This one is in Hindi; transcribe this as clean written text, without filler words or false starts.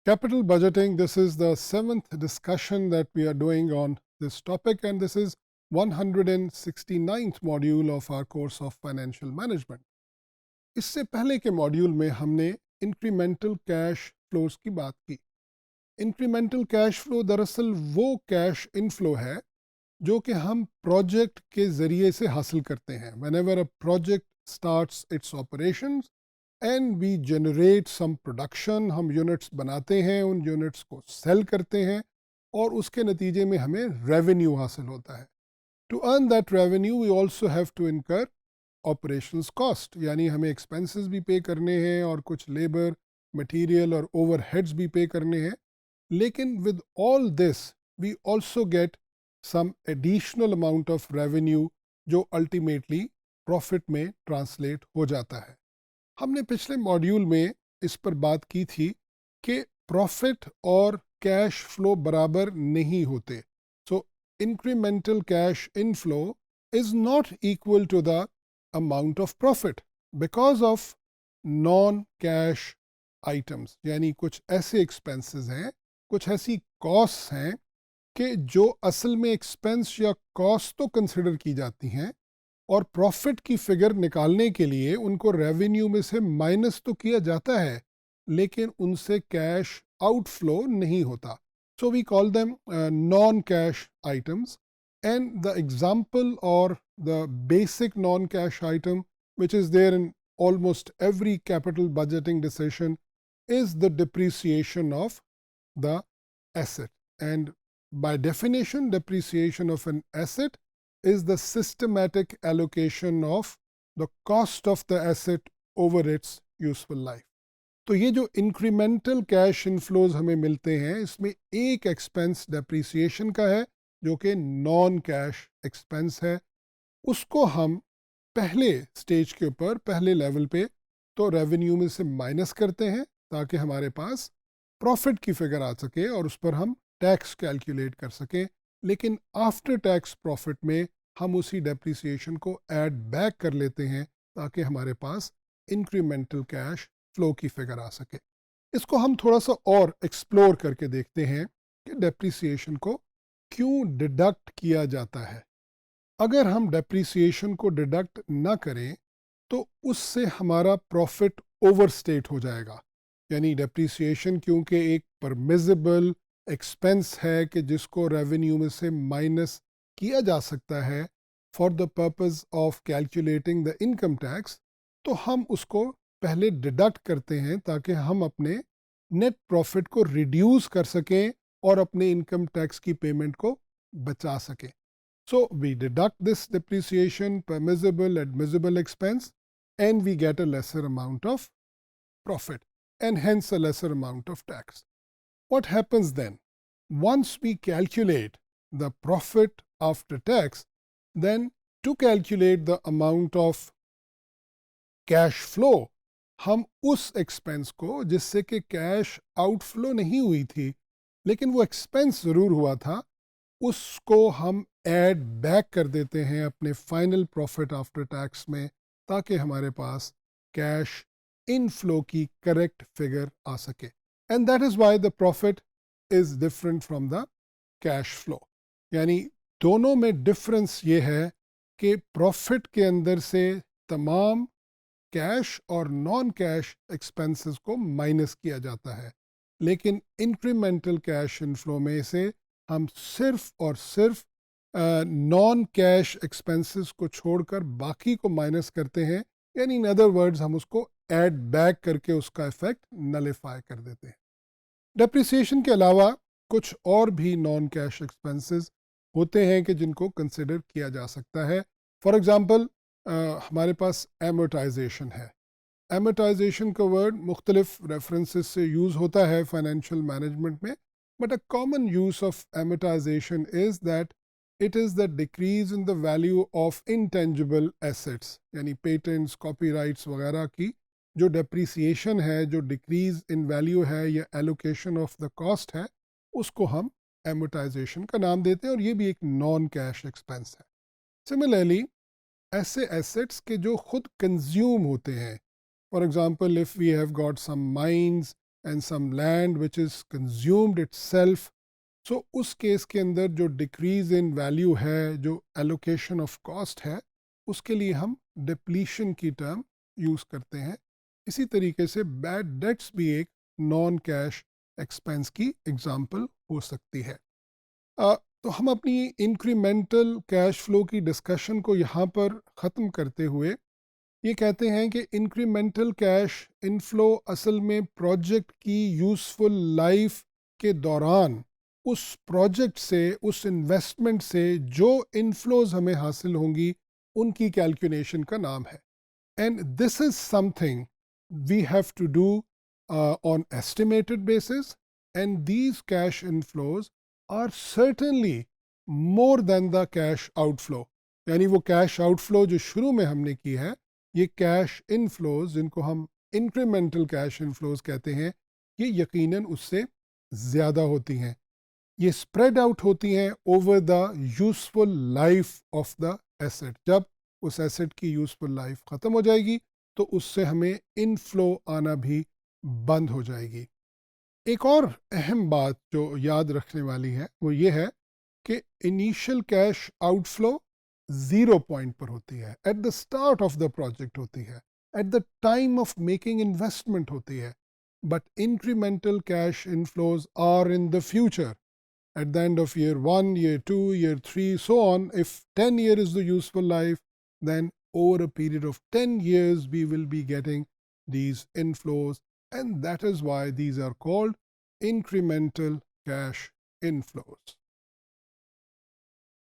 Capital budgeting, this is the seventh discussion that we are doing on this topic, and this is 169th module of our course of financial management. इससे पहले के मॉड्यूल में हमने इंक्रीमेंटल कैश फ्लोज की बात की। इंक्रीमेंटल कैश फ्लो दरअसल वो कैश इनफ्लो है जो कि हम प्रोजेक्ट के ज़रिए से हासिल करते हैं। Whenever a project starts its operations and we generate some production, हम यूनिट्स बनाते हैं, उन यूनिट्स को सेल करते हैं और उसके नतीजे में हमें रेवेन्यू हासिल होता है। To earn that revenue we also have to incur operations cost, यानी हमें एक्सपेंसेस भी पे करने हैं और कुछ लेबर, मटेरियल और ओवरहेड्स भी पे करने हैं। लेकिन with all this we also get some additional amount of revenue जो ultimately profit में translate हो जाता है। हमने पिछले मॉड्यूल में इस पर बात की थी कि प्रॉफिट और कैश फ्लो बराबर नहीं होते। So incremental cash inflow is not equal to the amount of profit because of non cash items, यानी कुछ ऐसे एक्सपेंसेस हैं, कुछ ऐसी कॉस्ट्स हैं कि जो असल में एक्सपेंस या कॉस्ट तो कंसिडर की जाती हैं और प्रॉफिट की फिगर निकालने के लिए उनको रेवेन्यू में से माइनस तो किया जाता है, लेकिन उनसे कैश आउटफ्लो नहीं होता। So we call them non cash items, and the example और the basic non cash item which is there in almost every capital budgeting decision is the depreciation of the asset. And by definition, depreciation of an asset is the systematic allocation of the cost of the asset over its useful life. तो ये जो इंक्रीमेंटल कैश इनफ्लोज हमें मिलते हैं, इसमें एक एक्सपेंस डेप्रिसिएशन का है जो कि नॉन कैश एक्सपेंस है। उसको हम पहले स्टेज के ऊपर, पहले लेवल पे तो रेवेन्यू में से माइनस करते हैं ताकि हमारे पास प्रॉफिट की फिगर आ सके और उस पर हम टैक्स कैलकुलेट कर सकें। लेकिन आफ्टर टैक्स प्रॉफिट में हम उसी डेप्रिसिएशन को ऐड बैक कर लेते हैं ताकि हमारे पास इंक्रीमेंटल कैश फ्लो की फिगर आ सके। इसको हम थोड़ा सा और एक्सप्लोर करके देखते हैं कि डेप्रिसिएशन को क्यों डिडक्ट किया जाता है। अगर हम डेप्रिसिएशन को डिडक्ट ना करें तो उससे हमारा प्रॉफिट ओवरस्टेट हो जाएगा। यानी डेप्रिसिएशन क्योंकि एक परमिजिबल एक्सपेंस है कि जिसको रेवेन्यू में से माइनस किया जा सकता है for the purpose of calculating the income tax, तो हम उसको पहले डिडक्ट करते हैं ताकि हम अपने नेट प्रॉफिट को रिड्यूस कर सकें और अपने इनकम टैक्स की पेमेंट को बचा सकें। So we deduct this depreciation, permissible, admissible expense, and we get a lesser amount of profit and hence a lesser amount of tax. What happens then? Once we calculate the profit after tax, then to calculate the amount of cash flow, हम उस एक्सपेंस को जिससे कि कैश आउटफ्लो नहीं हुई थी लेकिन वो एक्सपेंस ज़रूर हुआ था, उसको हम ऐड बैक कर देते हैं अपने फाइनल प्रॉफिट आफ्टर टैक्स में ताकि हमारे पास कैश इनफ्लो की करेक्ट फिगर आ सके। And that is why the profit is different from the cash flow. यानी दोनों में डिफरेंस ये है कि प्रॉफिट के अंदर से तमाम कैश और नॉन कैश एक्सपेंसेस को माइनस किया जाता है, लेकिन इंक्रीमेंटल कैश इनफ्लो में से हम सिर्फ और सिर्फ नॉन कैश एक्सपेंसेस को छोड़कर बाकी को माइनस करते हैं। यानी इन अदर वर्ड्स हम उसको ऐड बैक करके उसका इफेक्ट नलिफाई कर देते हैं। डेप्रिसिएशन के अलावा कुछ और भी नॉन कैश एक्सपेंसेस होते हैं कि जिनको कंसिडर किया जा सकता है। फॉर एग्ज़ाम्पल हमारे पास एमोटाइजेशन है। एमोटाइजेशन का वर्ड मुख्तलिफ रेफरेंसेस से यूज़ होता है फाइनेंशियल मैनेजमेंट में, but a common use of amortisation is that it is the decrease in the value of intangible assets, यानी पेटेंट्स, कॉपीराइट्स वगैरह की जो डेप्रिसिएशन है, जो डिक्रीज इन वैल्यू है या एलोकेशन ऑफ द कॉस्ट है, उसको हम एमोटाइजेशन का नाम देते हैं और ये भी एक नॉन कैश एक्सपेंस है। सिमिलरली ऐसे एसेट्स के जो खुद कंज्यूम होते हैं, for example if we have got some mines and some land which is consumed itself. So उस केस के अंदर जो डिक्रीज इन वैल्यू है, जो एलोकेशन ऑफ कॉस्ट है, उसके लिए हम डिप्लीशन की टर्म यूज़ करते हैं. इसी तरीके से बैड डेट्स भी एक नॉन कैश एक्सपेंस की एग्जांपल हो सकती है. तो हम अपनी इंक्रीमेंटल कैश फ्लो की डिस्कशन को यहाँ पर ख़त्म करते हुए ये कहते हैं कि इंक्रीमेंटल कैश इनफ्लो असल में प्रोजेक्ट की यूज़फुल लाइफ के दौरान उस प्रोजेक्ट से, उस इन्वेस्टमेंट से जो इनफ्लोज हमें हासिल होंगी, उनकी कैलकुलेशन का नाम है. And this is something we have to do on estimated basis, and these cash inflows are certainly more than the cash outflow. यानी वो कैश आउटफ्लो जो शुरू में हमने की है, ये कैश इनफ्लोज जिनको हम इंक्रीमेंटल कैश इनफ्लोज कहते हैं, ये यकीनन उससे ज़्यादा होती हैं. ये स्प्रेड आउट होती हैं over the useful life of the asset. जब उस एसेट की यूजफुल लाइफ ख़त्म हो जाएगी तो उससे हमें इनफ्लो आना भी बंद हो जाएगी. एक और अहम बात जो याद रखने वाली है वो ये है कि इनिशियल कैश आउटफ्लो 0 पॉइंट पर होती है, at the start of the project होती है, at the time of making investment होती है. But incremental cash inflows are in the future, at the end of year 1, year 2, year 3, so on. If 10 years is the useful life, then over a period of 10 years we will be getting these inflows, and that is why these are called incremental cash inflows.